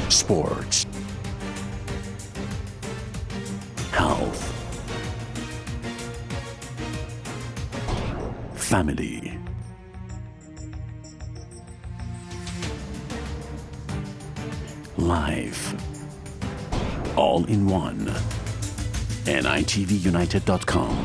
sports, health, family, life, all in one. nitvunited.com.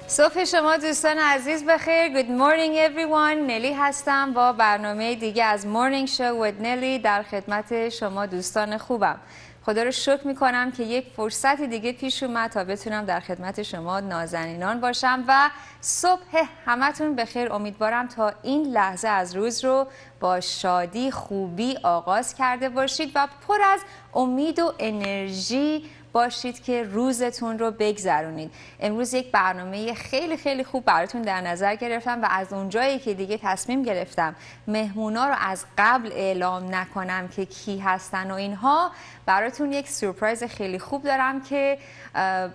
صبح شما دوستان عزیز بخیر. Good morning everyone. نلی هستم با برنامه دیگه از Morning Show with نلی در خدمت شما دوستان خوبم. خدا رو شکر میکنم که یک فرصت دیگه پیش اومد تا بتونم در خدمت شما نازنینان باشم و صبح همتون بخیر. امیدوارم تا این لحظه از روز رو با شادی خوبی آغاز کرده باشید و پر از امید و انرژی باشید که روزتون رو بگذرونید. امروز یک برنامه خیلی خیلی خوب براتون در نظر گرفتم و از اونجایی که دیگه تصمیم گرفتم مهمونا رو از قبل اعلام نکنم که کی هستن و اینها، براتون یک سورپرایز خیلی خوب دارم که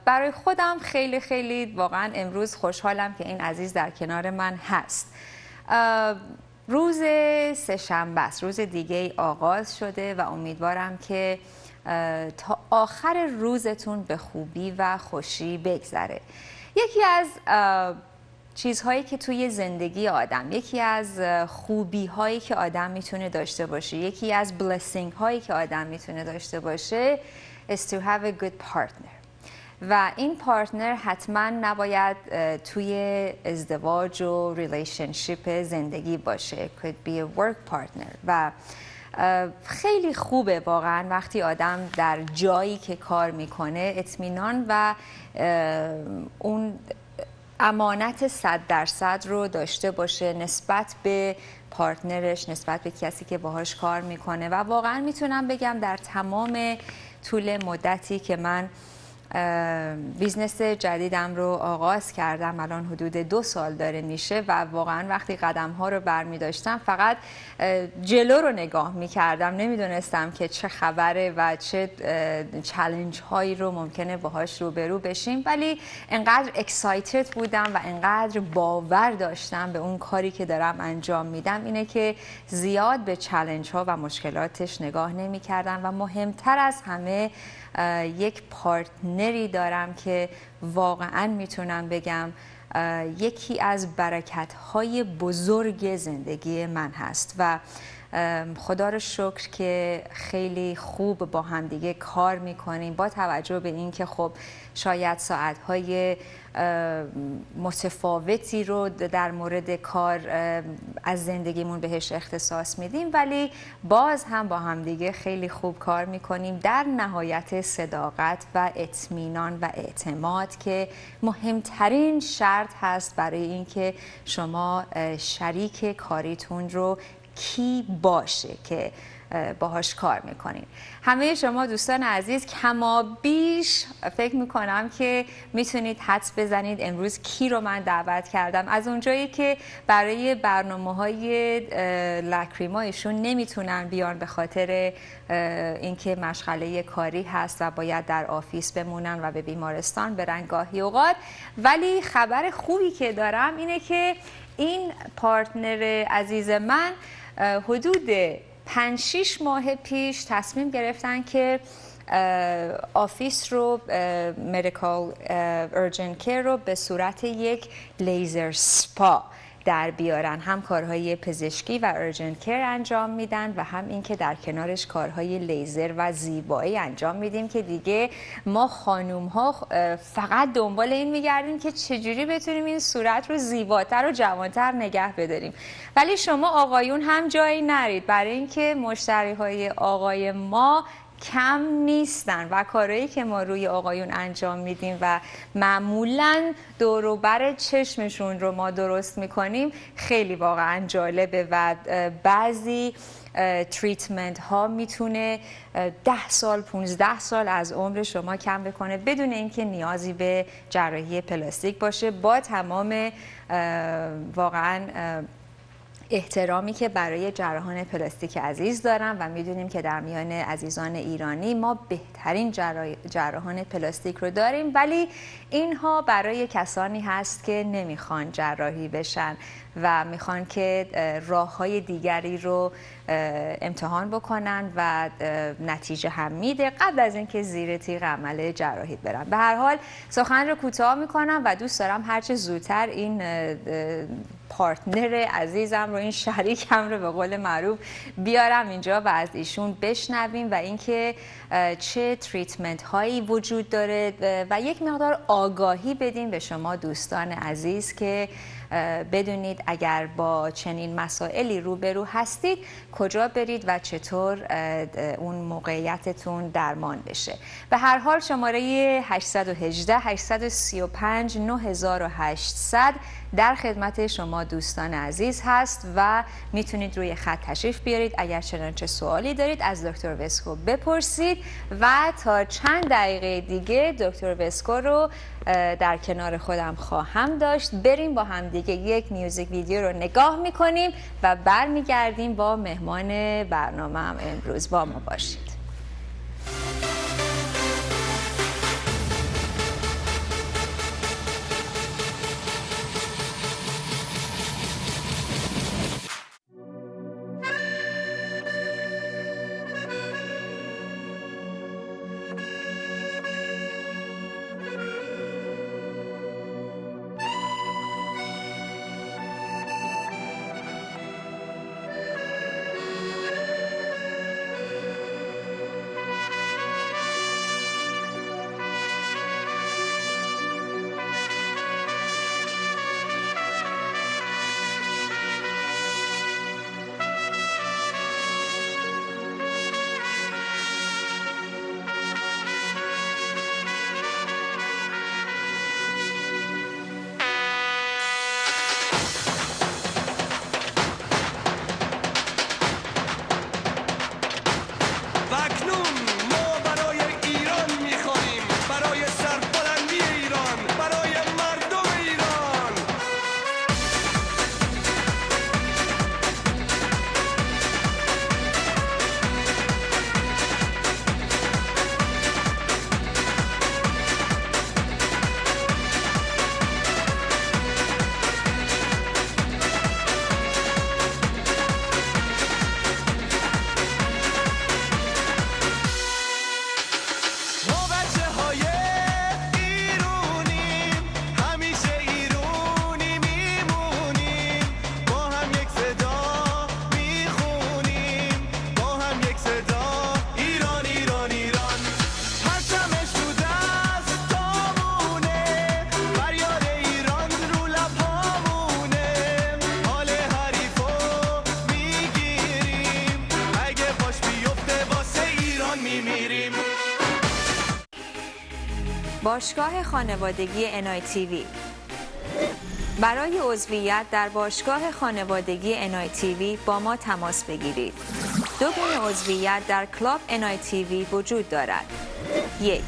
برای خودم خیلی خیلی واقعا امروز خوشحالم که این عزیز در کنار من هست. روز سه‌شنبه است، روز دیگه آغاز شده و امیدوارم که تا آخر روزتون به خوبی و خوشی بگذره. یکی از چیزهایی که توی زندگی آدم، یکی از خوبی هایی که آدم میتونه داشته باشه، یکی از بلسینگ هایی که آدم میتونه داشته باشه is to have a good partner. و این پارتنر حتما نباید توی ازدواج و ریلیشنشیپ زندگی باشه. could be a work partner. و خیلی خوبه واقعا وقتی آدم در جایی که کار میکنه اطمینان و اون امانت 100% رو داشته باشه نسبت به پارتنرش، نسبت به کسی که باهاش کار میکنه. و واقعا میتونم بگم در تمام طول مدتی که من بیزنس جدیدم رو آغاز کردم، الان حدود 2 سال داره میشه و واقعا وقتی قدم ها رو برمی داشتم فقط جلو رو نگاه میکردم، نمیدونستم که چه خبره و چه چالش هایی رو ممکنه باهاش روبرو بشیم، ولی انقدر اکسایتد بودم و انقدر باور داشتم به اون کاری که دارم انجام میدم اینه که زیاد به چالش ها و مشکلاتش نگاه نمی کردم. و مهمتر از همه یک پارتنری دارم که واقعا میتونم بگم یکی از برکت‌های بزرگ زندگی من هست و خدا رو شکر که خیلی خوب با هم دیگه کار میکنیم، با توجه به این که خب شاید ساعتهای متفاوتی رو در مورد کار از زندگیمون بهش اختصاص میدیم، ولی باز هم با هم دیگه خیلی خوب کار میکنیم در نهایت صداقت و اطمینان و اعتماد که مهمترین شرط هست برای اینکه شما شریک کاریتون رو کی باشه که باهاش کار میکنین. همه شما دوستان عزیز کما بیش فکر میکنم که میتونید حدس بزنید امروز کی رو من دعوت کردم. از اونجایی که برای برنامه‌های لکریما ایشون نمیتونن بیان به خاطر اینکه مشغله کاری هست و باید در آفیس بمونن و به بیمارستان برن گاهی اوقات، ولی خبر خوبی که دارم اینه که این پارتنر عزیز من حدود 5-6 ماه پیش تصمیم گرفتن که آفیس رو مدیکال ارجنت کیر رو به صورت یک لیزر سپا در بیارن. هم کارهای پزشکی و ارجنت کیر انجام میدن و هم اینکه در کنارش کارهای لیزر و زیبایی انجام میدیم که دیگه ما خانوم ها فقط دنبال این میگردیم که چجوری بتونیم این صورت رو زیباتر و جوانتر نگه بداریم. ولی شما آقایون هم جایی نرید، برای اینکه مشتری های آقای ما کم نیستن و کارهایی که ما روی آقایون انجام میدیم و معمولاً دور و بر چشمشون رو ما درست میکنیم خیلی واقعا جالبه و بعضی تریتمنت ها میتونه 10 سال 15 سال از عمر شما کم بکنه بدون اینکه نیازی به جراحی پلاستیک باشه، با تمام واقعا احترامی که برای جراحان پلاستیک عزیز دارم و میدونیم که در میان عزیزان ایرانی ما بهترین جراحان پلاستیک رو داریم، ولی اینها برای کسانی هست که نمیخوان جراحی بشن و میخوان که راههای دیگری رو امتحان بکنن و نتیجه هم میده قبل از اینکه زیر تیغ عمل جراحی برن. به هر حال سخن رو کوتاه میکنم و دوست دارم هرچه زودتر این پارتنر عزیزم رو، این شریکم رو به قول معروف بیارم اینجا و از ایشون بشنویم و اینکه چه تریتمنت هایی وجود داره و یک مقدار آگاهی بدیم به شما دوستان عزیز که بدونید اگر با چنین مسائلی روبرو هستید کجا برید و چطور اون موقعیتتون درمان بشه. به هر حال شماره 818 835 9800 در خدمت شما دوستان عزیز هست و میتونید روی خط تشریف بیارید. اگر چنانچه سوالی دارید از دکتر وسکو بپرسید و تا چند دقیقه دیگه دکتر وسکو رو در کنار خودم خواهم داشت. بریم با هم دیگه یک میوزیک ویدیو رو نگاه میکنیم و برمیگردیم با مهمان برنامه هم امروز. با ما باشید. باشگاه خانوادگی NITV. برای عضویت در باشگاه خانوادگی NITV با ما تماس بگیرید. دو گونه عضویت در کلاب NITV وجود دارد. 1.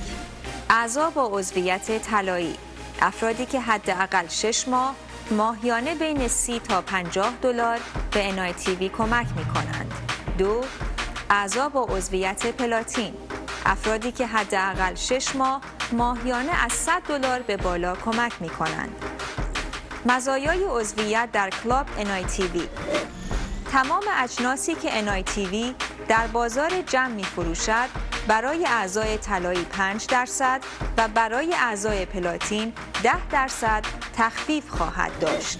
اعضا با عضویت طلایی، افرادی که حداقل 6 ماه ماهیانه بین 30 تا 50 دلار به NITV کمک می کنند. 2. اعضا با عضویت پلاتین، افرادی که حداقل 6 ماه ماهیانه از 100 دلار به بالا کمک می کنند. مزایای عضویت در کلاب NITV: تمام اجناسی که NITV در بازار جمع می فروشد برای اعضای طلایی 5% و برای اعضای پلاتین 10% تخفیف خواهد داشت.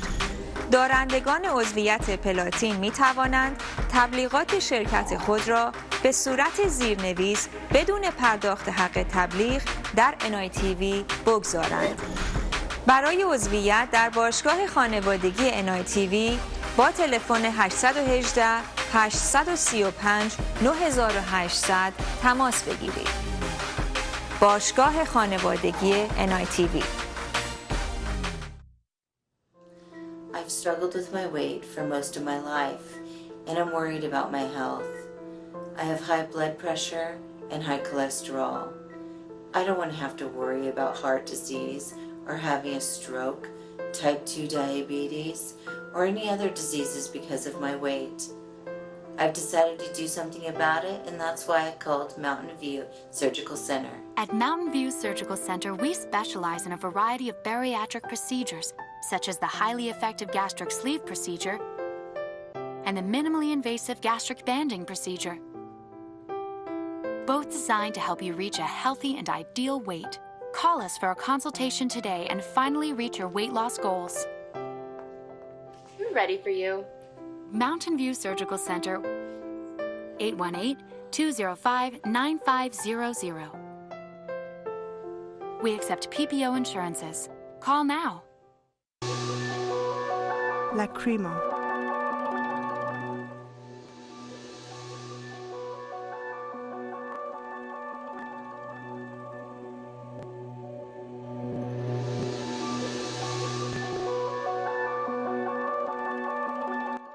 دارندگان عضویت پلاتین می توانند تبلیغات شرکت خود را به صورت زیرنویس بدون پرداخت حق تبلیغ در NITV بگذارند. برای عضویت در باشگاه خانوادگی NITV با تلفن 818 835 9800 تماس بگیرید. باشگاه خانوادگی NITV. I've struggled with my weight for most of my life, and I'm worried about my health. I have high blood pressure and high cholesterol. I don't want to have to worry about heart disease or having a stroke, type 2 diabetes, or any other diseases because of my weight. I've decided to do something about it, and that's why I called Mountain View Surgical Center. At Mountain View Surgical Center, we specialize in a variety of bariatric procedures, such as the highly effective gastric sleeve procedure and the minimally invasive gastric banding procedure, both designed to help you reach a healthy and ideal weight. Call us for a consultation today and finally reach your weight loss goals. We're ready for you. Mountain View Surgical Center, 818-205-9500. We accept PPO insurances. Call now. La Crema.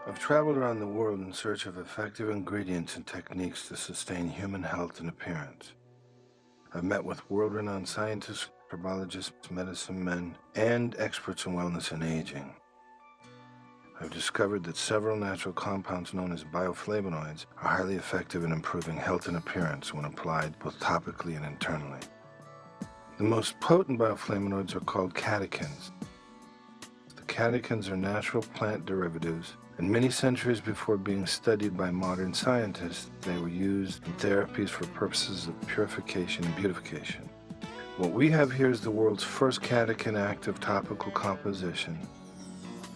I've traveled around the world in search of effective ingredients and techniques to sustain human health and appearance. I've met with world-renowned scientists, herbologists, medicine men, and experts in wellness and aging. I've discovered that several natural compounds known as bioflavonoids are highly effective in improving health and appearance when applied both topically and internally. The most potent bioflavonoids are called catechins. The catechins are natural plant derivatives, and many centuries before being studied by modern scientists, they were used in therapies for purposes of purification and beautification. What we have here is the world's first catechin active topical composition.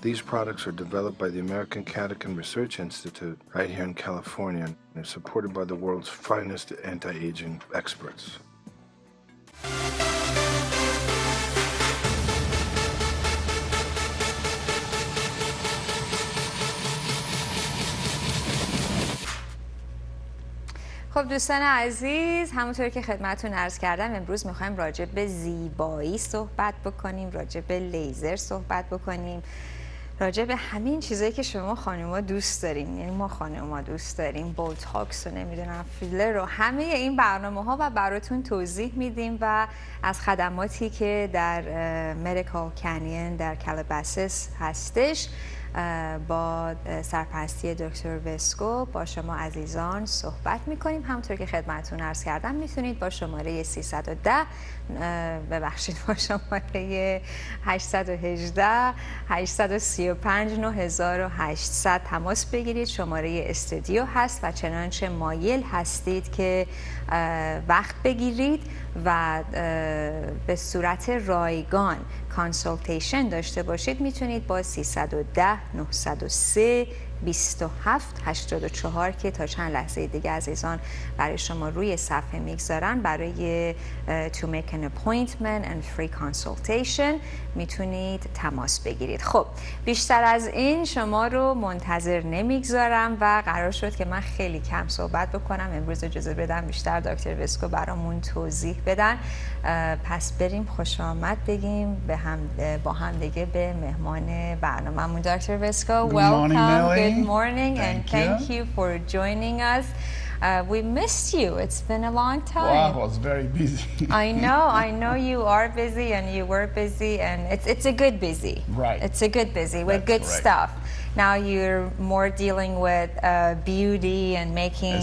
These products are developed by the American Catechin Research Institute right here in California, and are supported by the world's finest anti-aging experts. خب دوستان عزیز، همونطور که خدمتتون عرض کردم امروز میخوایم راجع به زیبایی صحبت بکنیم، راجع به لیزر صحبت بکنیم، راجع به همین چیزایی که شما خانوما دوست دارین، یعنی ما خانوما دوست داریم، بوتاکس و نمیدونم فیلر و همه این برنامه‌ها و براتون توضیح میدیم و از خدماتی که در مدیکال کانین در کالاباسیس هستش با سرپرستی دکتر وسکو با شما عزیزان صحبت میکنیم. همونطور که خدمتتون عرض کردم میتونید با شماره 310 با شماره 818 835 9800 تماس بگیرید. شماره استودیو هست و چنانچه مایل هستید که وقت بگیرید و به صورت رایگان کانسولتیشن داشته باشید میتونید با 310 903 27 84 که تا چند لحظه دیگه عزیزان برای شما روی صفحه میگذارن برای to make an appointment and free consultation میتونید تماس بگیرید. خب بیشتر از این شما رو منتظر نمیگذارم و قرار شد که من خیلی کم صحبت بکنم. امروز اجازه بدم بیشتر دکتر وسکو برامون توضیح بدن. پس بریم خوش آمد بگیم با هم دیگه به مهمان برنامه‌مون دکتر وسکو. Welcome. Good morning and thank you for joining us. We missed you. It's been a long time. Wow, I was very busy. I know you are busy and you were busy and it's a good busy. Right. It's a good busy with good stuff. Now you're more dealing with beauty and making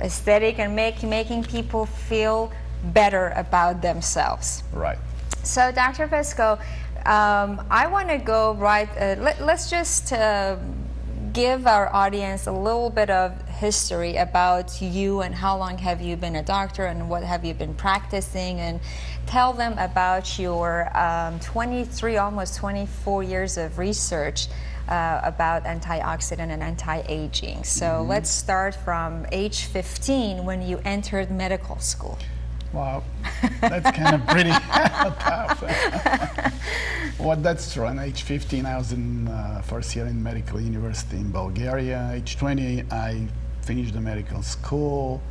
aesthetic and making people feel better about themselves. Right. So Dr. Vesco, I want to go right, let's just give our audience a little bit of history about you and how long have you been a doctor and what have you been practicing, and tell them about your 23, almost 24 years of research about antioxidant and anti-aging. So let's start from age 15 when you entered medical school. Wow, that's kind of pretty tough. Well, that's true. At age 15, I was in first year in medical university in Bulgaria. Age 20, I finished the medical school.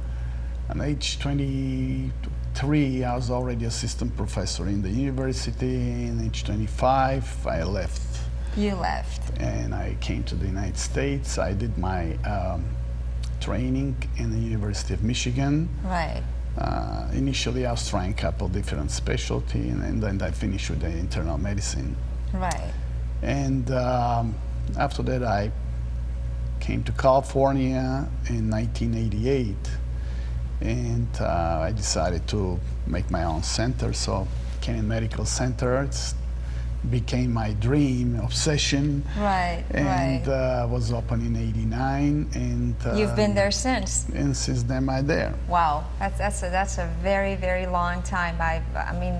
At age 23, I was already assistant professor in the university. In age 25, I left. You left. And I came to the United States. I did my training in the University of Michigan. Right. Initially, I was trying a couple different specialties, and then I finished with the internal medicine. Right. And after that, I came to California in 1988, and I decided to make my own center. So, Canyon Medical Center became my dream, obsession. Right, and was open in '89, and you've been there since. And since then, I'm there. Wow, that's a very, very long time. I mean,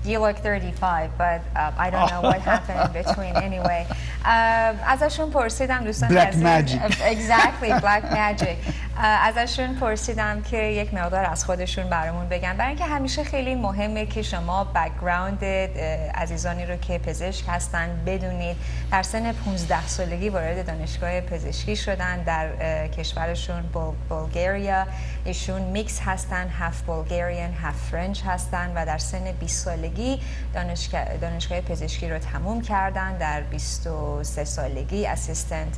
you look 35, but I don't know what happened in between. Anyway, ازشون پرسیدم دوستان Black magic. Exactly, black magic. ازشون پرسیدم که یک مقدار از خودشون برامون بگن، برای اینکه همیشه خیلی مهمه که شما بک‌گراند عزیزانی رو که پزشک هستن بدونید. در سن 15 سالگی وارد دانشگاه پزشکی شدن در کشورشون بلغاریا. ایشون میکس هستن، هاف بلغاریان هاف فرنچ هستن و در سن 20 سالگی دانشگاه پزشکی رو تموم کردن. در 23 سالگی اسیستنت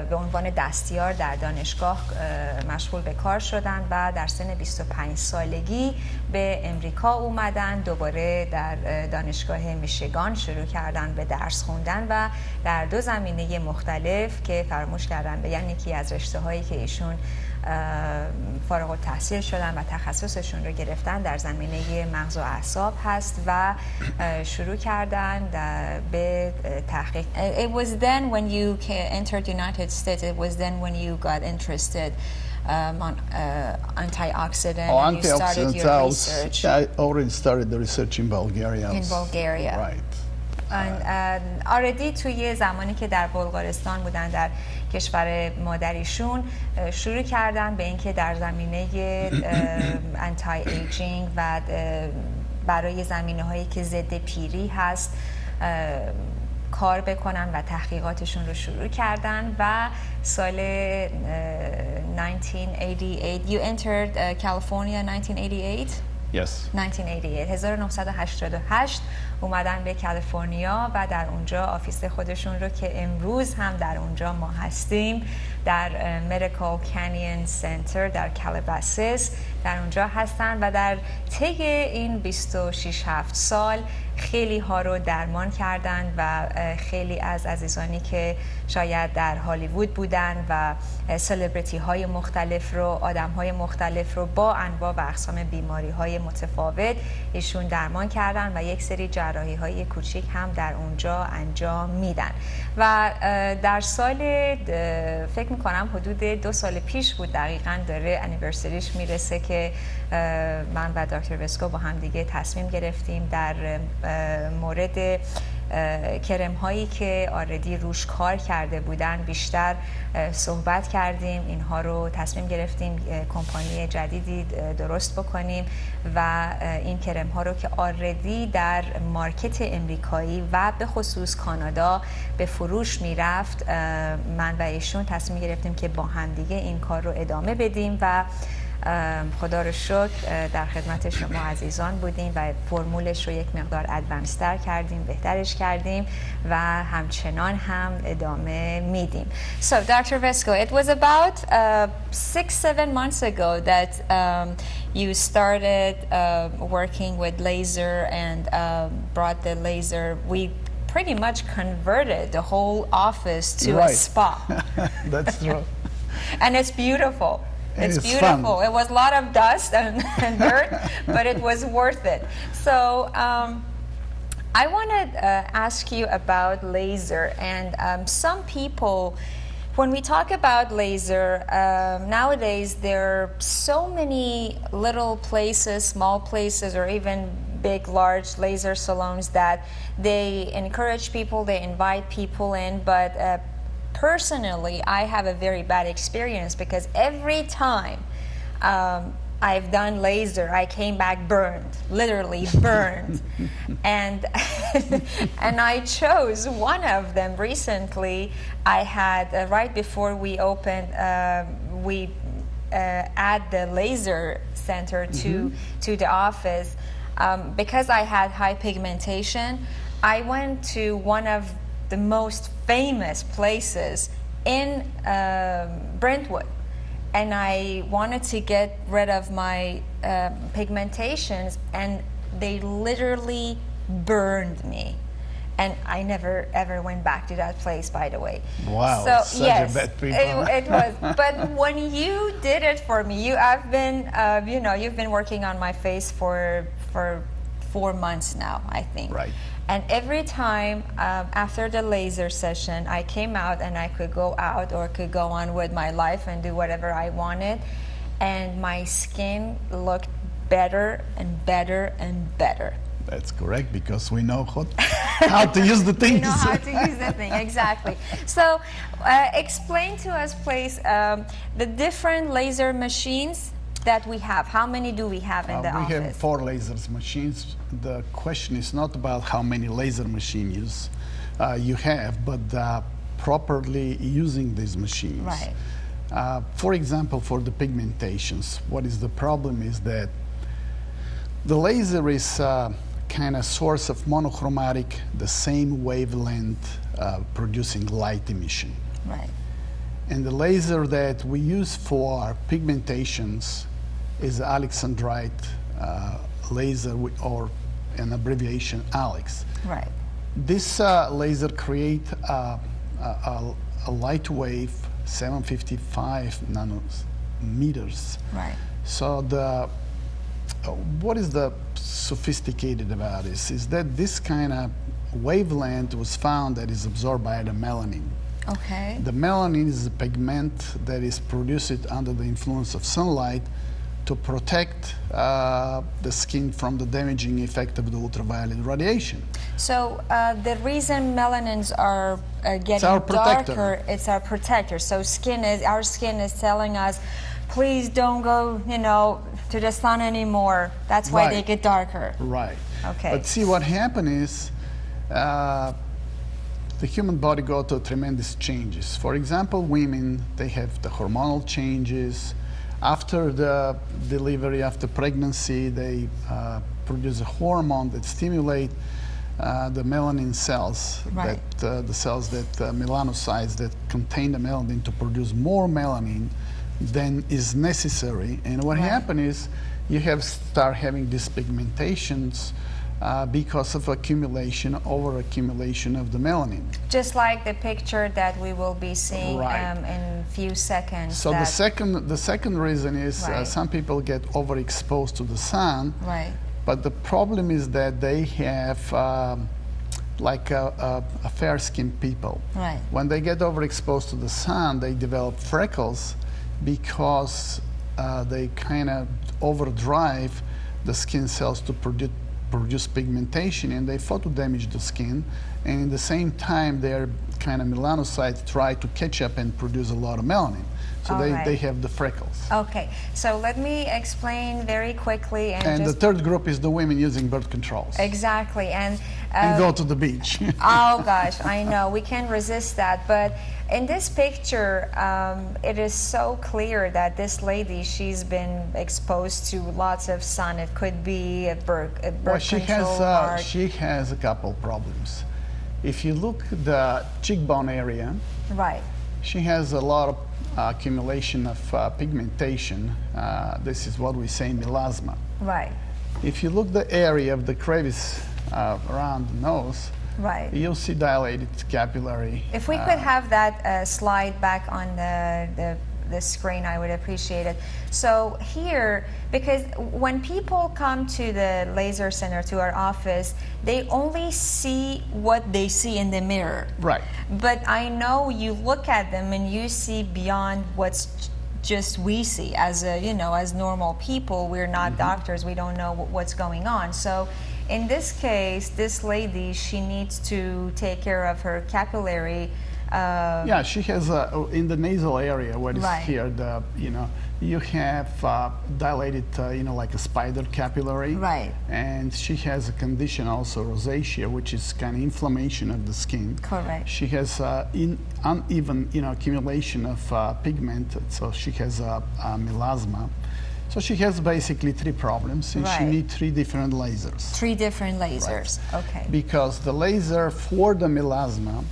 به عنوان دستیار در دانشگاه مشغول به کار شدن و در سن 25 سالگی به امریکا اومدن. دوباره در دانشگاه میشیگان شروع کردن به درس خوندن و در دو زمینه مختلف که فراموش کردن بگن یکی از رشته هایی که ایشون فارغ التحصیل شدن و تخصصشون رو گرفتن در زمینه مغز و اعصاب هست و شروع کردن به تحقیق. It was then when you entered United States, it was then when you got interested on antioxidant and you started your research. I already started the research in Bulgaria. In Bulgaria. Right. آردی توی زمانی که در بلغارستان بودن در کشور مادریشون شروع کردن به اینکه در زمینه انتای ایجینگ و برای زمینه هایی که ضد پیری هست کار بکنن و تحقیقاتشون رو شروع کردن و سال 1988 you entered California 1988 Yes. 1988 اومدن به کالیفرنیا و در اونجا آفیس خودشون رو که امروز هم در اونجا ما هستیم در مدیکال کانیون سنتر در کالاباسیس در اونجا هستن و در طی این 26-7 سال خیلی ها رو درمان کردن و خیلی از عزیزانی که شاید در هالیوود بودن و سلبریتی های مختلف رو آدم های مختلف رو با انواع و اقسام بیماری های متفاوت ایشون درمان کردن و یک سری جراحی های کوچیک هم در اونجا انجام میدن و در سال فکر میکنم حدود 2 سال پیش بود دقیقاً داره انیورسریش میرسه که من و دکتر وسکو با هم دیگه تصمیم گرفتیم در مورد کرم هایی که آردی روش کار کرده بودن بیشتر صحبت کردیم. اینها رو تصمیم گرفتیم کمپانی جدیدی درست بکنیم و این کرم ها رو که آردی در مارکت امریکایی و به خصوص کانادا به فروش میرفت من و ایشون تصمیم گرفتیم که با هم دیگه این کار رو ادامه بدیم و خدا رو شکر در خدمت شما عزیزان بودیم و فرمولش رو یک مقدار ادوانستر کردیم بهترش کردیم و همچنان هم ادامه میدیم. So Dr. Vesco, it was about 6-7 months ago that you started working with laser and brought the laser. We pretty much converted the whole office to a spa. That's true. And it's beautiful. It's beautiful. Fun. It was a lot of dust and dirt, but it was worth it. So I want to ask you about laser. And some people When we talk about laser, nowadays there are so many little places, small places, or even big, large laser salons that they encourage people, they invite people in, but personally, I have a very bad experience because every time I've done laser, I came back burned, literally burned. and and I chose one of them recently. I had, right before we opened, we add the laser center to the office. Because I had high pigmentation, I went to one of the most famous places in Brentwood. And I wanted to get rid of my pigmentations, and they literally burned me. And I never ever went back to that place, by the way. Wow, so, such yes, a bad people. It was. But when you did it for me, I've been, you know, you've been working on my face for 4 months now, I think. Right. And every time after the laser session, I came out and I could go out or could go on with my life and do whatever I wanted. And my skin looked better and better and better. That's correct, because we know how to use the things. We know how to use the thing, exactly. So explain to us, please, the different laser machines that we have. How many do we have in the office? We have 4 laser machines. The question is not about how many laser machines you have, but properly using these machines. Right. For example, for the pigmentations, what is the problem is that the laser is kind of source of monochromatic, the same wavelength producing light emission. Right. And the laser that we use for pigmentations is Alexandrite laser, or an abbreviation ALEX. Right. This laser creates a light wave, 755 nanometers. Right. So what is the sophisticated about this is that this kind of wavelength was found that is absorbed by the melanin. Okay. The melanin is a pigment that is produced under the influence of sunlight to protect the skin from the damaging effect of the ultraviolet radiation. So the reason melanins are getting darker, it's our protector. So our skin is telling us, please don't go, you know, to the sun anymore. That's why they get darker. Right. Okay. But see, what happened is the human body go through tremendous changes. For example, women, they have the hormonal changes. After the delivery, after pregnancy, they produce a hormone that stimulate the melanin cells, right. the cells that melanocytes that contain the melanin to produce more melanin than is necessary. And what happened is you start having these pigmentations because of overaccumulation of the melanin. Just like the picture that we will be seeing in a few seconds. So the second reason is some people get overexposed to the sun. Right. But the problem is that they have like a fair-skinned people. Right. When they get overexposed to the sun, they develop freckles because they kind of overdrive the skin cells to produce pigmentation, and they photo damage the skin, and in the same time their kind of melanocytes try to catch up and produce a lot of melanin. So they have the freckles. Okay, so let me explain very quickly. And the third group is the women using birth controls. Exactly. And go to the beach. Oh gosh, I know, we can't resist that. But in this picture, it is so clear that this lady, she's been exposed to lots of sun. It could be a birth control. She has a couple problems. If you look at the cheekbone area, right, she has a lot of accumulation of pigmentation. This is what we say melasma. Right. If you look the area of the crevice around the nose, right, you'll see dilated capillary. If we could have that slide back on the the screen, I would appreciate it. So here, because when people come to the laser center, to our office, they only see what they see in the mirror. Right. But I know you look at them and you see beyond what's just we see as a, you know, as normal people. We're not doctors. We don't know what's going on. So in this case, this lady, she needs to take care of her capillary. Yeah, she has in the nasal area, what is here, the, you know, you have dilated, you know, like a spider capillary. Right. And she has a condition also, rosacea, which is kind of inflammation of the skin. Correct. She has uneven, you know, accumulation of pigment, so she has melasma. So she has basically 3 problems, and she needs 3 different lasers. 3 different lasers, okay. Because the laser for the melasma,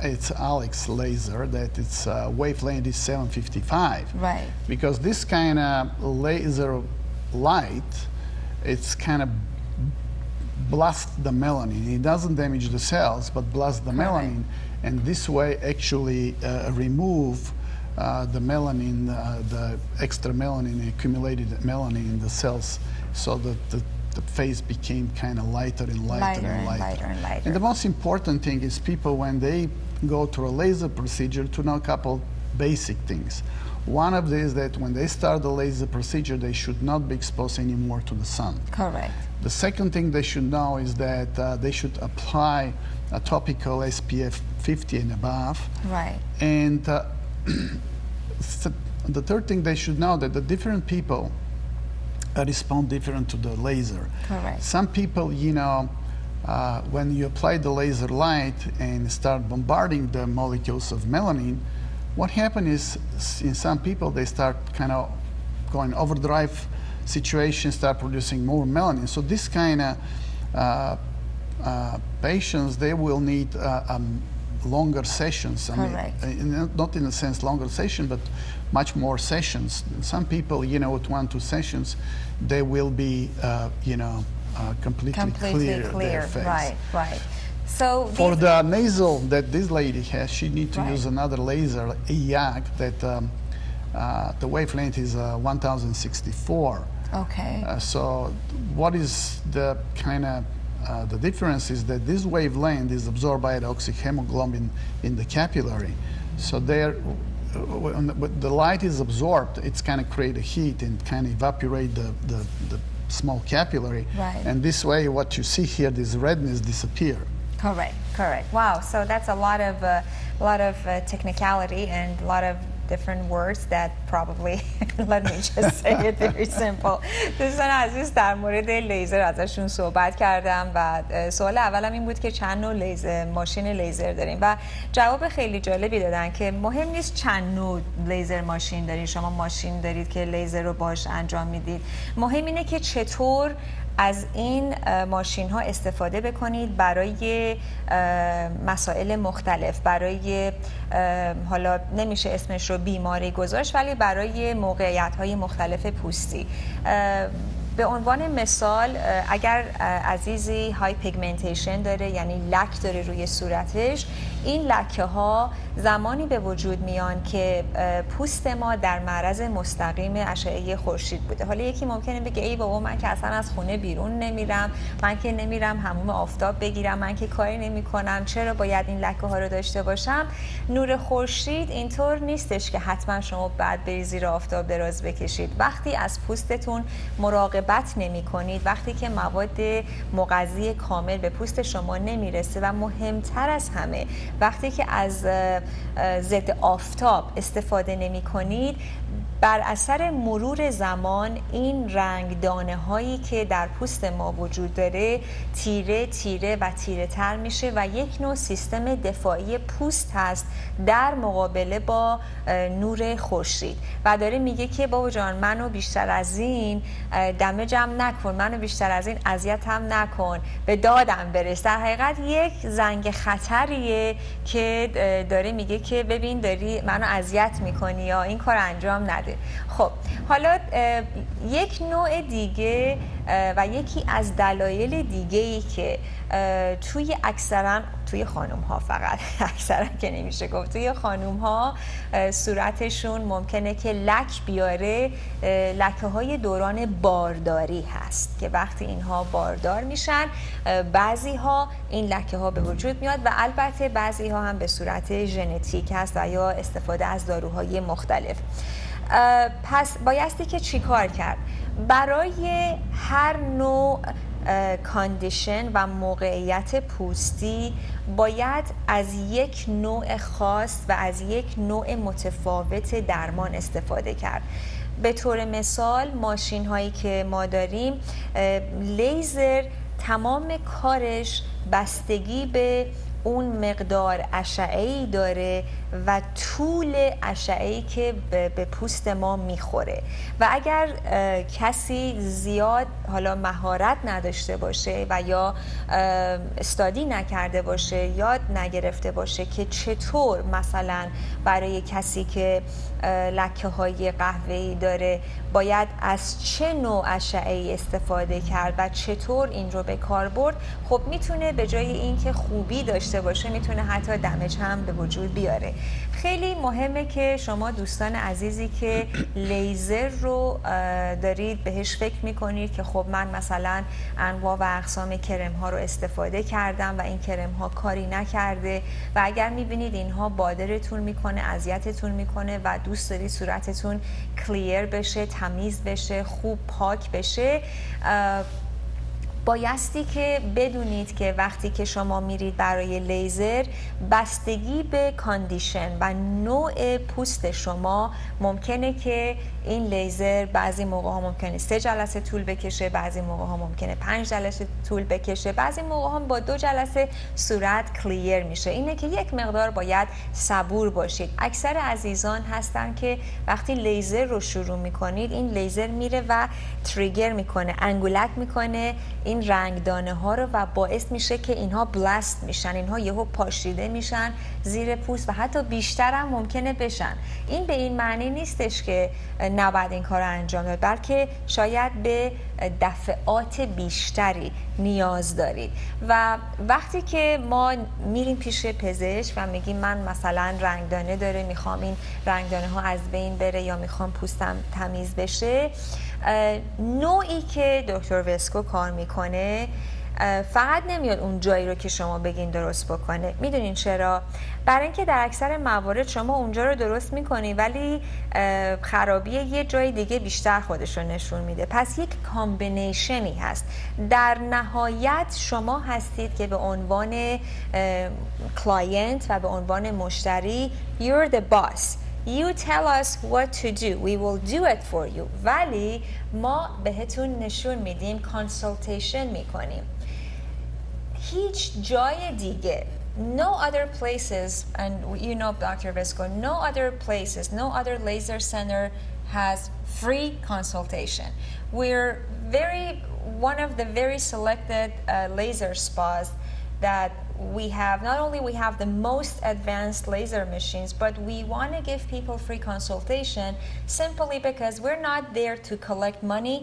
it's Alex laser, that its wavelength is 755. Right. Because this kind of laser light, it's kind of blasts the melanin. It doesn't damage the cells, but blasts the melanin. And this way actually remove the melanin, the extra melanin, accumulated melanin in the cells, so that the face became kind of lighter and lighter and lighter. And the most important thing is people, when they go through a laser procedure, to know a couple basic things. One of these is that when they start the laser procedure, they should not be exposed anymore to the sun. Correct. The second thing they should know is that they should apply a topical SPF 50 and above. Right. And the third thing they should know, that the different people respond different to the laser. Correct. Some people, you know, when you apply the laser light and start bombarding the molecules of melanin, what happens is in some people they start kind of going overdrive situation, start producing more melanin. So this kind of patients, they will need longer sessions. Correct. I mean, not in a sense longer session, but much more sessions. Some people, you know, with 1-2 sessions, they will be, you know, completely clear their face. Right. So for the nasal that this lady has, she needs to use another laser, a YAG, that the wavelength is 1064. Okay. So what is the kind of the difference is that this wavelength is absorbed by the oxyhemoglobin in the capillary. So there, when the light is absorbed, it's kind of create a heat and kind of evaporate the small capillary. Right. And this way, what you see here, this redness disappear. Correct. Wow. So that's a lot of technicality and a lot of different words that probably let me just say it very simple. دوستان عزیز، در مورد لیزر ازشون صحبت کردم و سوال اولم این بود که چند نوع لیزر، ماشین لیزر داریم و جواب خیلی جالبی دادن که مهم نیست چند نوع لیزر ماشین دارید، شما ماشین دارید که لیزر رو باش انجام میدید، مهم اینه که چطور از این ماشین ها استفاده بکنید برای مسائل مختلف، برای حالا نمیشه اسمش رو بیماری گذاشت، ولی برای موقعیت های مختلف پوستی. به عنوان مثال اگر عزیزی های پیگمنتیشن داره، یعنی لک داره روی صورتش، این لکه ها زمانی به وجود میان که پوست ما در معرض مستقیم اشعه خورشید بوده. حالا یکی ممکنه بگه ای بابا من که اصلا از خونه بیرون نمیرم، من که نمیرم حموم آفتاب بگیرم، من که کاری نمی کنم، چرا باید این لکه ها رو داشته باشم؟ نور خورشید اینطور نیستش که حتما شما بعد بری زیر آفتاب دراز بکشید. وقتی از پوستتون مراقبت نمی کنید، وقتی که مواد مغذی کامل به پوست شما نمیرسه و مهمتر از همه وقتی که از ضد آفتاب استفاده نمی کنید، بر اثر مرور زمان این رنگ دانه هایی که در پوست ما وجود داره تیره و تیره تر میشه و یک نوع سیستم دفاعی پوست هست در مقابله با نور خورشید و داره میگه که بابا جان منو بیشتر از این دمجم نکن، منو بیشتر از این اذیتم نکن، به دادم برس. در حقیقت یک زنگ خطریه که داره میگه که ببین داری منو اذیت میکنی یا این کار انجام نده. کردید. خب حالا یک نوع دیگه و یکی از دلایل دیگه‌ای که توی خانم ها، فقط اکثرا که نمیشه گفت، توی خانم ها صورتشون ممکنه که لک بیاره، لکه های دوران بارداری هست که وقتی اینها باردار میشن بعضی ها این لکه ها به وجود میاد و البته بعضی ها هم به صورت ژنتیک هست و یا استفاده از داروهای مختلف. پس بایستی که چی کار کرد؟ برای هر نوع کاندیشن و موقعیت پوستی باید از یک نوع خاص و از یک نوع متفاوت درمان استفاده کرد. به طور مثال ماشین هایی که ما داریم، لیزر تمام کارش بستگی به اون مقدار اشعه‌ای داره و طول اشعه‌ای که به پوست ما میخوره و اگر کسی زیاد حالا مهارت نداشته باشه و یا استادی نکرده باشه، یاد نگرفته باشه که چطور مثلا برای کسی که لکه های قهوه‌ای داره باید از چه نوع اشعه‌ای استفاده کرد و چطور این رو به کار برد، خب میتونه به جای اینکه خوبی داشته باشه میتونه حتی دمج هم به وجود بیاره. خیلی مهمه که شما دوستان عزیزی که لیزر رو دارید بهش فکر میکنید که خب من مثلا انواع و اقسام کرم ها رو استفاده کردم و این کرم ها کاری نکرده و اگر میبینید اینها بادرتون میکنه، اذیتتون میکنه و دوست دارید صورتتون کلیر بشه، تمیز بشه، خوب پاک بشه، بایستی که بدونید که وقتی که شما میرید برای لیزر، بستگی به کاندیشن و نوع پوست شما ممکنه که این لیزر بعضی موقع ها ممکنه 3 جلسه طول بکشه، بعضی موقع ها ممکنه 5 جلسه طول بکشه، بعضی موقع ها با 2 جلسه صورت کلیر میشه. اینه که یک مقدار باید صبور باشید. اکثر عزیزان هستن که وقتی لیزر رو شروع میکنید این لیزر میره و تریگر میکنه، انگولک میکنه این رنگدانه ها رو و باعث میشه که اینها بلاست میشن، اینها یهو پاشیده میشن زیر پوست و حتی بیشتر هم ممکنه بشن. این به این معنی نیستش که نباید این کار رو انجام داد، بلکه شاید به دفعات بیشتری نیاز دارید و وقتی که ما میریم پیش پزشک و میگیم من مثلا رنگدانه داره، میخوام این رنگدانه ها از بین بره یا میخوام پوستم تمیز بشه، نوعی که دکتر وسکو کار میکنه فقط نمیاد اون جایی رو که شما بگین درست بکنه. میدونین چرا؟ برای اینکه در اکثر موارد شما اونجا رو درست میکنی ولی خرابی یه جای دیگه بیشتر خودش رو نشون میده. پس یک کامبینیشنی هست. در نهایت شما هستید که به عنوان کلاینت و به عنوان مشتری you're the boss. You tell us what to do. We will do it for you. ولی ما بهتون نشون میدیم، کانسلتیشن میکنیم. هیچ جای دیگه no other places, and you know Dr. Vesco, no other places, no other laser center has free consultation. We're one of the very selected laser spas that we have. Not only we have the most advanced laser machines, but we want to give people free consultation simply because we're not there to collect money.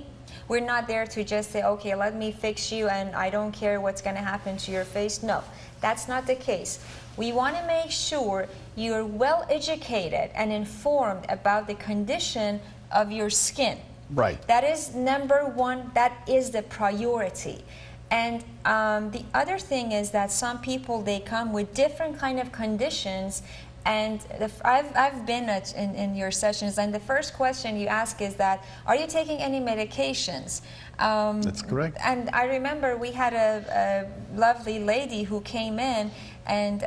We're not there to just say, okay, let me fix you and I don't care what's going to happen to your face. No, that's not the case. We want to make sure you're well educated and informed about the condition of your skin. Right. That is number one. That is the priority. And the other thing is that some people, they come with different kind of conditions. And I've been in your sessions, and the first question you ask is that, are you taking any medications? That's correct. And I remember we had a lovely lady who came in, and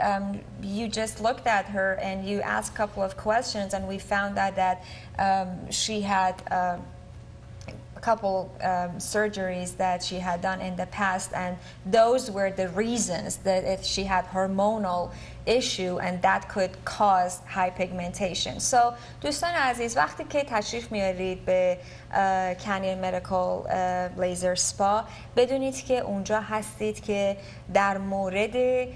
you just looked at her and you asked a couple of questions, and we found out that she had couple surgeries that she had done in the past, and those were the reasons that she had hormonal issue and that could cause high pigmentation. So دوستان عزیز، وقتی که تشریف میارید به کانین مدیکال لیزر سپا، بدونید که اونجا هستید که در مورد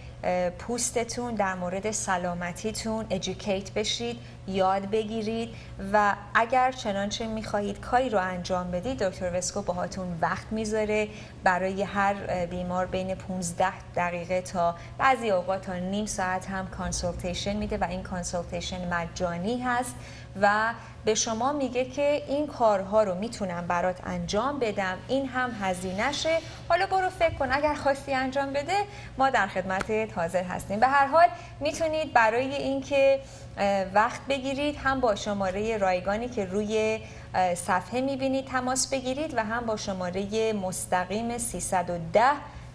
پوستتون، در مورد سلامتیتون ادوکییت بشید، یاد بگیرید و اگر چنانچه میخواهید کاری رو انجام بدید، دکتر وسکو باهاتون وقت میذاره برای هر بیمار بین 15 دقیقه تا بعضی اوقات تا نیم ساعت هم کانسلتیشن میده و این کانسلتیشن مجانی هست و به شما میگه که این کارها رو میتونم برات انجام بدم، این هم هزینه‌شه، حالا برو فکر کن، اگر خواستی انجام بده ما در خدمتت حاضر هستیم. به هر حال میتونید برای اینکه وقت بگیرید هم با شماره رایگانی که روی صفحه میبینید تماس بگیرید و هم با شماره مستقیم 310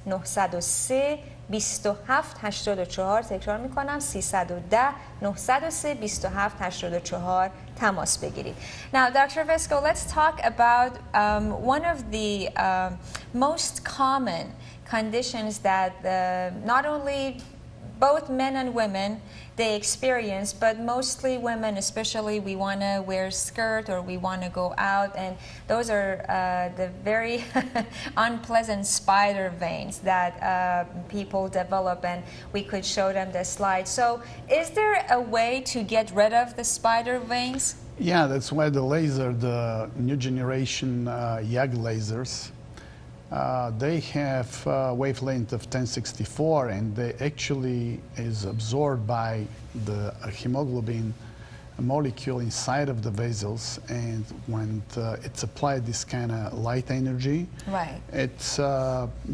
903 2784 تکرار میکنم 310 903 2784 تماس بگیرید. Now, Dr. Vesco, let's talk about one of the most common conditions that not only both men and women they experience, but mostly women, especially, we want to wear a skirt or we want to go out, and those are the very unpleasant spider veins that people develop, and we could show them the slide. So is there a way to get rid of the spider veins? Yeah, that's why the laser, the new generation YAG lasers, they have wavelength of 1064, and they actually is absorbed by the hemoglobin molecule inside of the vessels, and when it's applied this kind of light energy, right, it's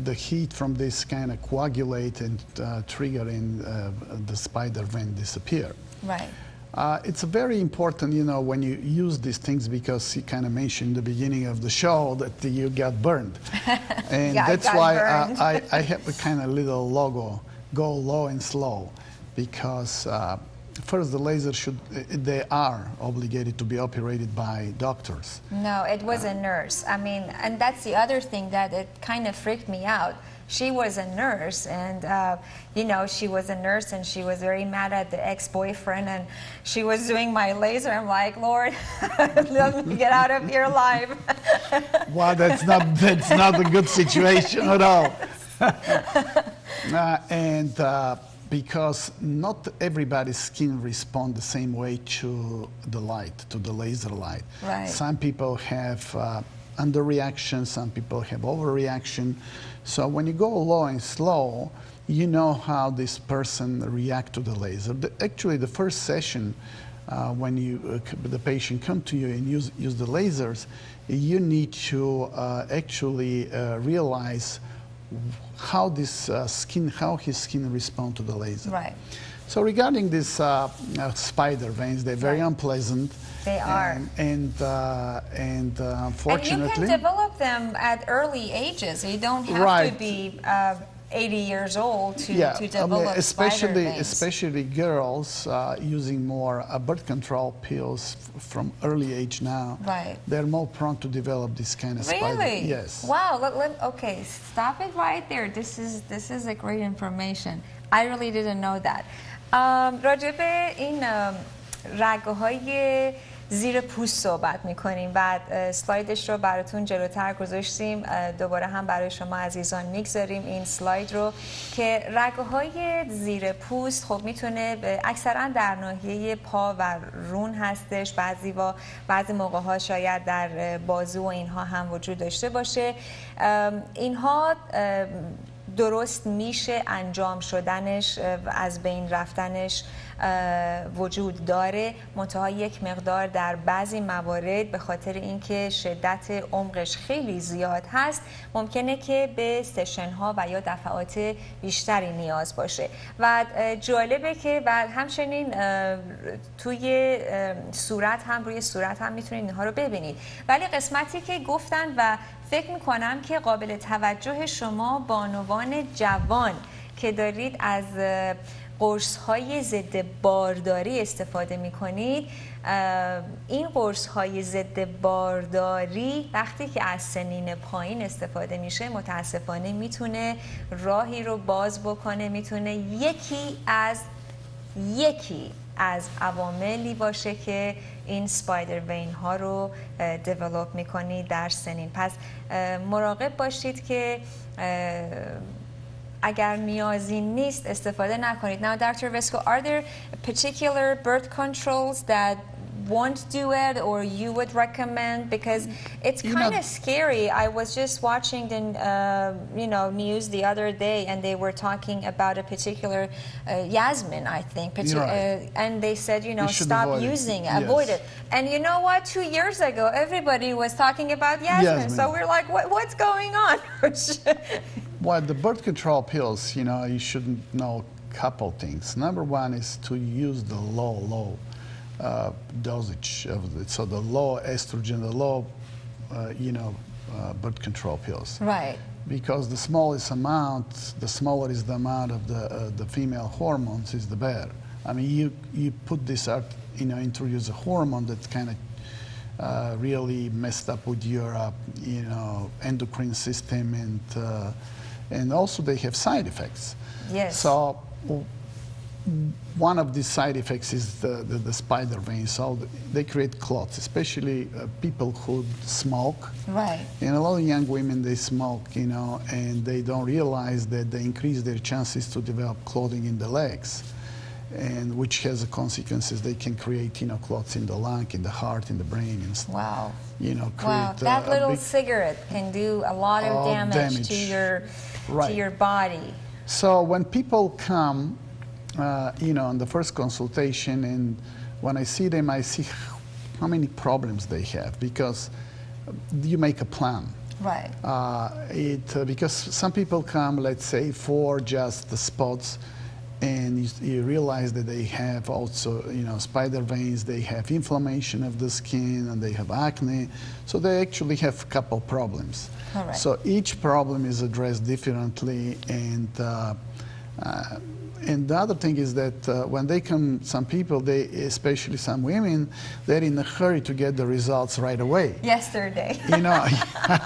the heat from this kind of coagulate and triggering the spider vein disappear. Right. It's very important, you know, when you use these things, because you kind of mentioned in the beginning of the show that you got burned. And yeah, that's why I have a kind of little logo, go low and slow, because first the laser they are obligated to be operated by doctors. No, it was a nurse. I mean, and that's the other thing that it kind of freaked me out. She was a nurse, and you know, she was a nurse, and she was very mad at the ex-boyfriend, and she was doing my laser. I'm like, Lord, let me get out of your life. Well, that's not a good situation at all. Because not everybody's skin responds the same way to the light, to the laser light. Right. Some people have underreaction, some people have overreaction. So when you go low and slow, you know how this person reacts to the laser. Actually, the first session, when the patient come to you and use the lasers, you need to actually realize how this how his skin responds to the laser. Right. So regarding these spider veins, they're very unpleasant. They are. And unfortunately... And you can develop them at early ages. You don't have to be 80 years old to develop spider veins. Especially girls using more birth control pills from early age now. Right. They're more prone to develop this kind of spider. Really? Yes. Wow. Okay, stop it right there. This is a great information. I really didn't know that. راجع به این رگه‌های زیر پوست صحبت میکنیم. بعد سلایدش رو براتون جلوتر گذاشتیم، دوباره هم برای شما عزیزان میگذاریم این سلاید رو که رگه‌های زیر پوست خب میتونه اکثرا در ناحیه پا و رون هستش، بعضی موقع‌ها شاید در بازو و اینها هم وجود داشته باشه. اینها درست میشه انجام شدنش و از بین رفتنش وجود داره، منتها یک مقدار در بعضی موارد به خاطر اینکه شدت عمقش خیلی زیاد هست ممکنه که به سشن ها و یا دفعات بیشتری نیاز باشه. و جالبه که و همچنین توی صورت هم روی صورت هم میتونید اینها رو ببینید. ولی قسمتی که گفتن و فکر میکنم که قابل توجه شما بانوان جوان که دارید از قرص‌های ضد بارداری استفاده می‌کنید، این قرص‌های ضد بارداری وقتی که از سنین پایین استفاده میشه متاسفانه میتونه راهی رو باز بکنه، میتونه یکی از عواملی باشه که این سپایدر وین ها رو دیولوپ میکنید در سنین. پس مراقب باشید که اگر نیازی نیست استفاده نکنید. Now, Dr. Vesco, are there particular birth controls that won't do it or you would recommend? Because it's kind of scary. I was just watching the news the other day, and they were talking about a particular Yasmin, I think, and they said, stop using it, avoid it. And you know what? 2 years ago, everybody was talking about Yasmin. So we're like, what's going on? Well, the birth control pills, you should know a couple things. Number one is to use the low dosage of it. So the low estrogen, the low, birth control pills. Right. Because the smallest amount, the smaller is the amount of the female hormones, is the better. I mean, you put this out, introduce a hormone that kind of really messed up with your, endocrine system, and also they have side effects. Yes. So one of these side effects is the spider veins. So they create clots, especially people who smoke. Right. And a lot of young women, they smoke, and they don't realize that they increase their chances to develop clotting in the legs, and which has the consequences. They can create, clots in the lung, in the heart, in the brain, and wow. Create that little cigarette can do a lot of damage to your body. So when people come, on the first consultation, and when I see them, I see how many problems they have, because you make a plan. Right. Because some people come, let's say, for just the spots, and you realize that they have also, spider veins, they have inflammation of the skin, and they have acne. So they actually have a couple problems. Correct. So each problem is addressed differently, and the other thing is that when they come, some people, especially some women, they're in a hurry to get the results right away. Yesterday.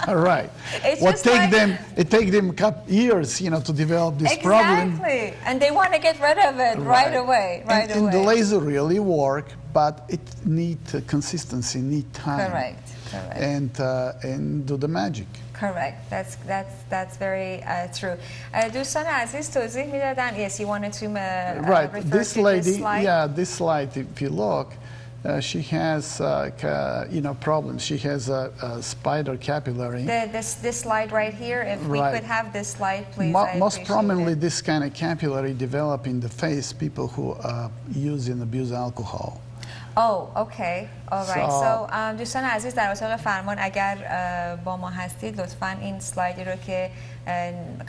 Right. It takes them a couple years, to develop this problem. Exactly. And they want to get rid of it right away. And the laser really work, but it needs consistency, need time. Correct. And do the magic. Correct. That's very true. دوستان عزیز توضیح میدادن. Yes, you wanted to right. This lady, this slide, if you look, she has problems. She has a spider capillary. This slide right here. If we could have this slide, please. Most prominently, this kind of capillary develop in the face. People who use and abuse alcohol. Oh, okay. All right. So, دوستان عزیز در اتاق فرمان اگر با ما هستید لطفاً این سلایدی رو که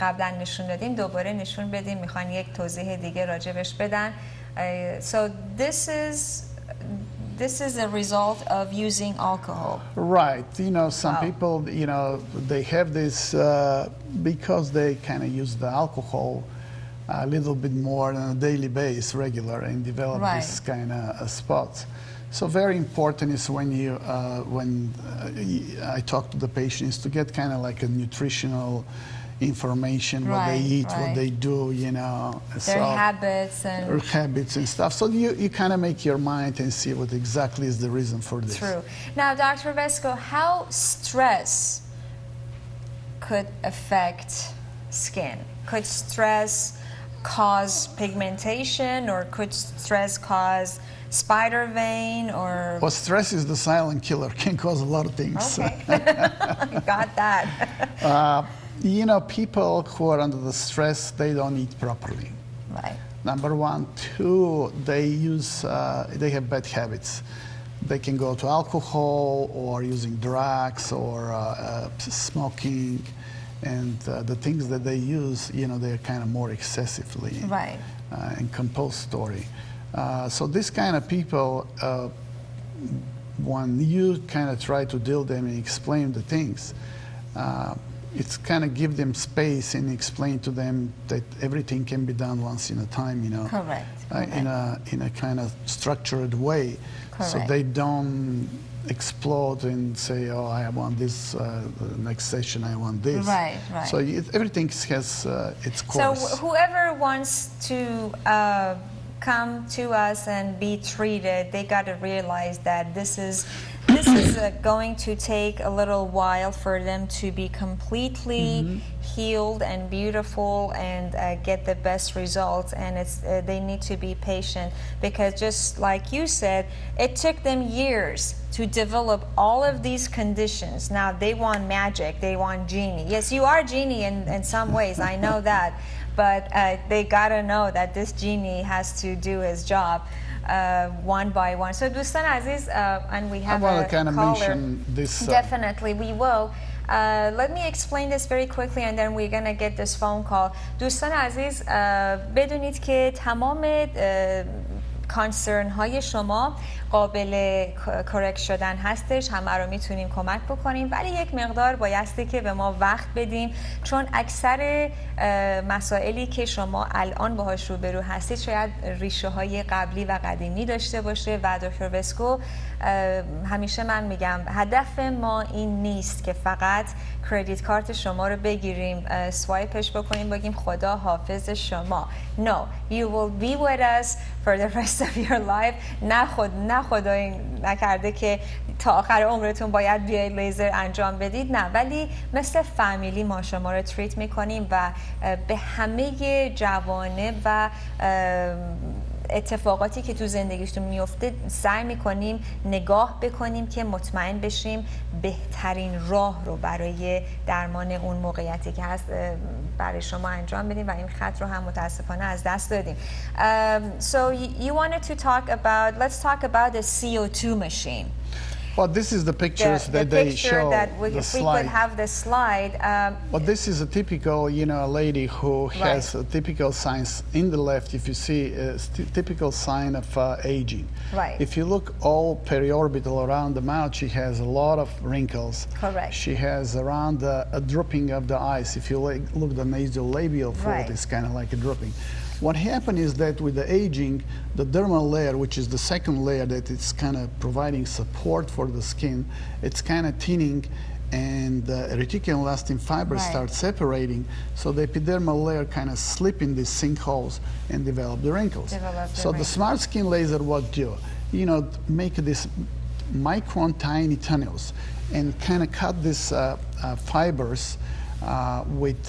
قبلا نشون دادیم دوباره نشون بدیم. میخوان یک توضیح دیگه راجبش بدن. So this is a result of using alcohol. Right. Some people, they have this because they kind of use the alcohol a little bit more on a daily basis, regular, and develop this kind of spots. So very important is when I talk to the patients to get kind of like a nutritional information, what they eat, what they do, their habits and stuff. So you kind of make your mind and see what exactly is the reason for this. True. Now, Dr. Vesco, how stress could affect skin? Could stress cause pigmentation, or could stress cause spider vein, or? Well, stress is the silent killer. Can cause a lot of things. Okay, got that. People who are under the stress, they don't eat properly. Right. Number one. Two, they have bad habits. They can go to alcohol or using drugs or smoking. And the things that they use, they're kind of more excessively and compulsory. So this kind of people, when you kind of try to deal them and explain the things, it's kind of give them space and explain to them that everything can be done once in a time, Correct. In a kind of structured way. Correct. So they don't explode and say, oh, I want this, next session I want this. Right. So everything has its course. So whoever wants to come to us and be treated, they got to realize that this is going to take a little while for them to be completely healed and beautiful and get the best results, and they need to be patient, because just like you said, it took them years to develop all of these conditions. Now they want magic, they want genie. Yes, you are genie in some ways, I know that, but they gotta know that this genie has to do his job one by one. So دوستان عزیز, and we have a caller. This, Definitely we will. Let me explain this very quickly and then we're gonna get this phone call. دوستان عزیز, بدونید که تمام کانسرن های شما قابل کرکت شدن هستش، همه رو میتونیم کمک بکنیم، ولی یک مقدار بایستی که به ما وقت بدیم، چون اکثر مسائلی که شما الان باهاش روبرو هستید شاید ریشه های قبلی و قدیمی داشته باشه و دکتر وسکو همیشه من میگم هدف ما این نیست که فقط کردیت کارت شما رو بگیریم، سوایپش بکنیم، بگیم خدا حافظ شما. No, you will be with us for the rest of your life. نه خدای نکرده که تا آخر عمرتون باید بیاید لیزر انجام بدید، نه، ولی مثل فامیلی ما شما رو تریت میکنیم و به همه جوانب و اتفاقاتی که تو زندگیشون میفته سعی میکنیم نگاه بکنیم که مطمئن بشیم بهترین راه رو برای درمان اون موقعیتی که هست برای شما انجام بدیم و این خط رو هم متاسفانه از دست دادیم. So you wanted to talk about, let's talk about the CO2 machine. Well, this is the pictures that they show, the if slide. we could have the slide. Well, this is a typical, a lady who has a typical signs in the left. If you see a typical sign of aging. Right. If you look all periorbital around the mouth, she has a lot of wrinkles. Correct. She has around a drooping of the eyes. If you look at the nasolabial fold, it's kind of like a drooping. What happened is that with the aging, the dermal layer, which is the second layer that it's kind of providing support for the skin, it's kind of thinning, and the reticular elastin fibers start separating, so the epidermal layer kind of slip in these sinkholes and develop the wrinkles. So the smart skin laser what do? Make this micron tiny tunnels and kind of cut these fibers with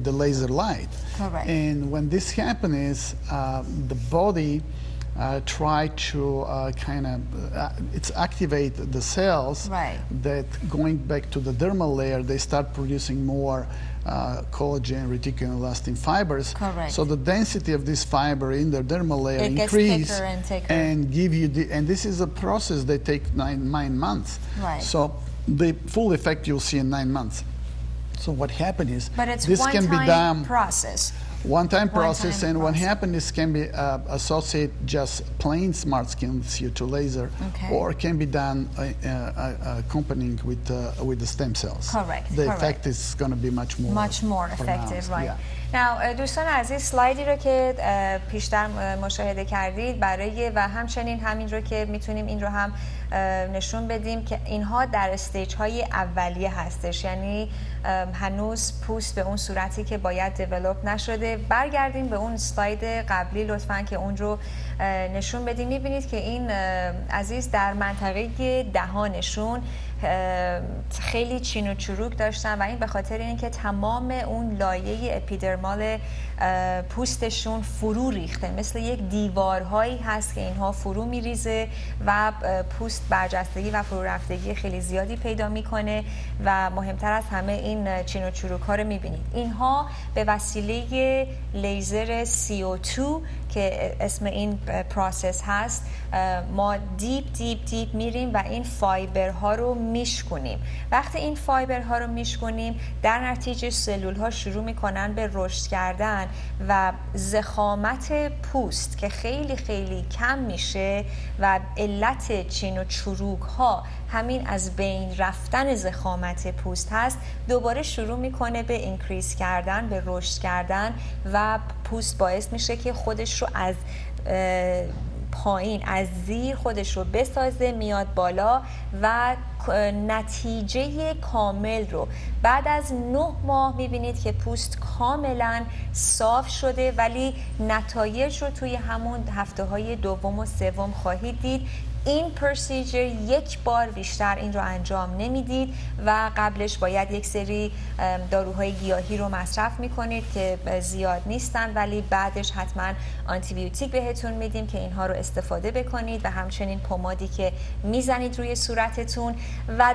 the laser light. Correct. And when this happens, the body try to it's activate the cells that going back to the dermal layer, they start producing more collagen, reticular elastin fibers. Correct. So the density of this fiber in the dermal layer increase and give you and this is a process that takes 9 months. Right. So the full effect you'll see in 9 months. So what happened is this can be done process. One-time process, and what happened is can be associated just plain smart skin CO2 laser, or can be done accompanying with the stem cells. Correct. The effect is going to be much more effective, right? Yeah. Now, دوستان عزیز، سلایدی رو که پیشتر مشاهده کردید برای و همچنین همین رو که میتونیم این رو هم نشون بدیم که اینها در استیج های اولیه هستش، یعنی هنوز پوست به اون صورتی که باید دیولوپ نشده. برگردیم به اون سلاید قبلی لطفاً که اون رو نشون بدیم. میبینید که این عزیز در منطقه دهانشون خیلی چین و چروک داشتن و این به خاطر اینکه تمام اون لایه اپیدرمال پوستشون فرو ریخته، مثل یک دیوارهایی هست که اینها فرو میریزه و پوست برجستگی و فرو رفتگی خیلی زیادی پیدا میکنه و مهمتر از همه این چین و چروک ها رو میبینید. اینها به وسیله لیزر CO2 که اسم این پروسس هست ما دیپ میریم و این فایبرها رو میشکنیم. وقتی این فایبرها رو میشکنیم در نتیجه سلول ها شروع میکنن به رشد کردن و ضخامت پوست که خیلی خیلی کم میشه و علت چین و چروک ها همین از بین رفتن ضخامت پوست هست، دوباره شروع میکنه به اینکریز کردن، به رشد کردن و پوست باعث میشه که خودش رو از پایین از زیر خودش رو بسازه میاد بالا و نتیجه کامل رو بعد از 9 ماه میبینید که پوست کاملا صاف شده، ولی نتایج رو توی همون هفته‌های دوم و سوم خواهید دید. این پروسیجر یک بار بیشتر این رو انجام نمیدید و قبلش باید یک سری داروهای گیاهی رو مصرف میکنید که زیاد نیستن، ولی بعدش حتما آنتی بیوتیک بهتون میدیم که اینها رو استفاده بکنید و همچنین پمادی که میزنید روی صورتتون. و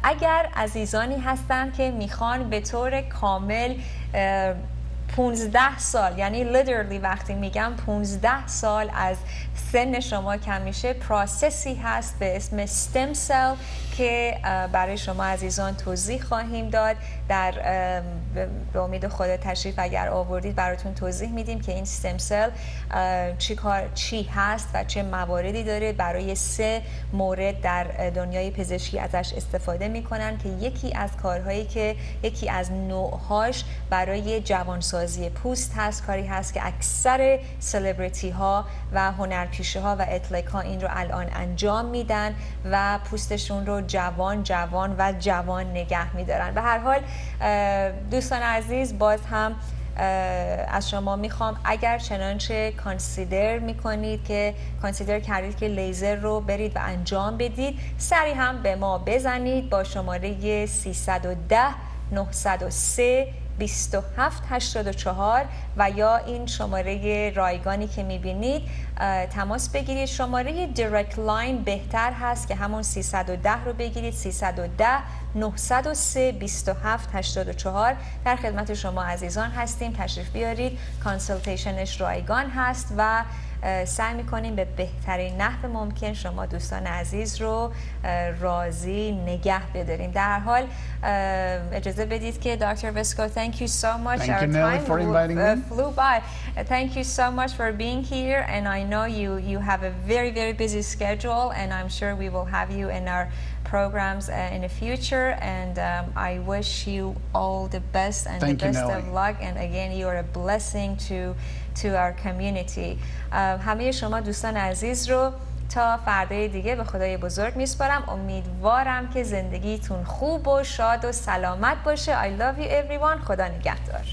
اگر عزیزانی هستن که میخوان به طور کامل 15 سال، یعنی literally وقتی میگم 15 سال از سن شما کم میشه، پروسسی هست به اسم stem cell که برای شما عزیزان توضیح خواهیم داد. در به امید خدا تشریف اگر آوردید براتون توضیح میدیم که این stem cell چی هست و چه مواردی داره. برای 3 مورد در دنیای پزشکی ازش استفاده میکنن که یکی از کارهایی که یکی از نوعهاش برای جوانسازی پوست هست، کاری هست که اکثر سلبریتی ها و هنرپیشه ها و اتلک ها این رو الان انجام میدن و پوستشون رو جوان نگه میدارن. به هر حال دوستان عزیز، باز هم از شما میخوام اگر چنانچه کانسیدر کردید که لیزر رو برید و انجام بدید، سریع هم به ما بزنید با شماره 310 903 2784 و یا این شماره رایگانی که میبینید تماس بگیرید. شماره دایرکت لاین بهتر هست که همون 310 رو بگیرید، 310 903 2784. در خدمت شما عزیزان هستیم، تشریف بیارید. کانسلتیشنش رایگان هست و سعی میکنیم به بهترین نحو ممکن شما دوستان عزیز رو راضی نگه بداریم. در هر حال اجازه بدید که دکتر وسکو, thank you so much. Thank you, Nelly, for inviting me. Flew by. Thank you so much for being here, and I know you have a very busy schedule, and I'm sure we will have you in our programs in the future, and I wish you all the best and the best of luck, and again you are a blessing to our community. همه شما دوستان عزیز رو تا فردای دیگه به خدای بزرگ میسپارم. امیدوارم که زندگیتون خوب و شاد و سلامت باشه. I love you everyone. خدا نگهدار.